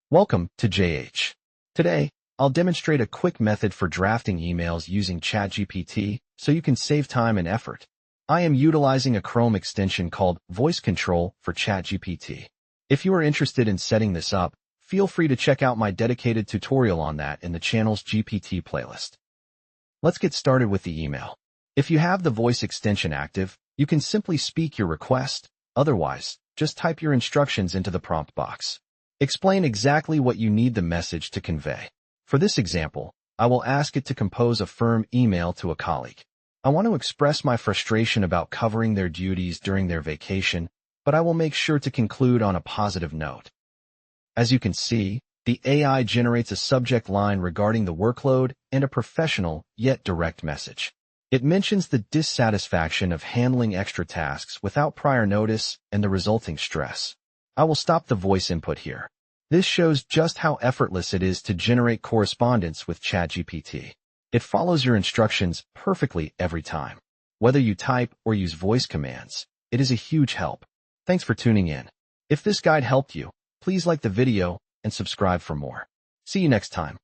Welcome to JH. Today, I'll demonstrate a quick method for drafting emails using ChatGPT so you can save time and effort. I am utilizing a Chrome extension called Voice Control for ChatGPT. If you are interested in setting this up, feel free to check out my dedicated tutorial on that in the channel's GPT playlist. Let's get started with the email. If you have the voice extension active, you can simply speak your request. Otherwise, just type your instructions into the prompt box. Explain exactly what you need the message to convey. For this example, I will ask it to compose a firm email to a colleague. I want to express my frustration about covering their duties during their vacation, but I will make sure to conclude on a positive note. As you can see, the AI generates a subject line regarding the workload and a professional, yet direct message. It mentions the dissatisfaction of handling extra tasks without prior notice and the resulting stress. I will stop the voice input here. This shows just how effortless it is to generate correspondence with ChatGPT. It follows your instructions perfectly every time. Whether you type or use voice commands, it is a huge help. Thanks for tuning in. If this guide helped you, please like the video and subscribe for more. See you next time.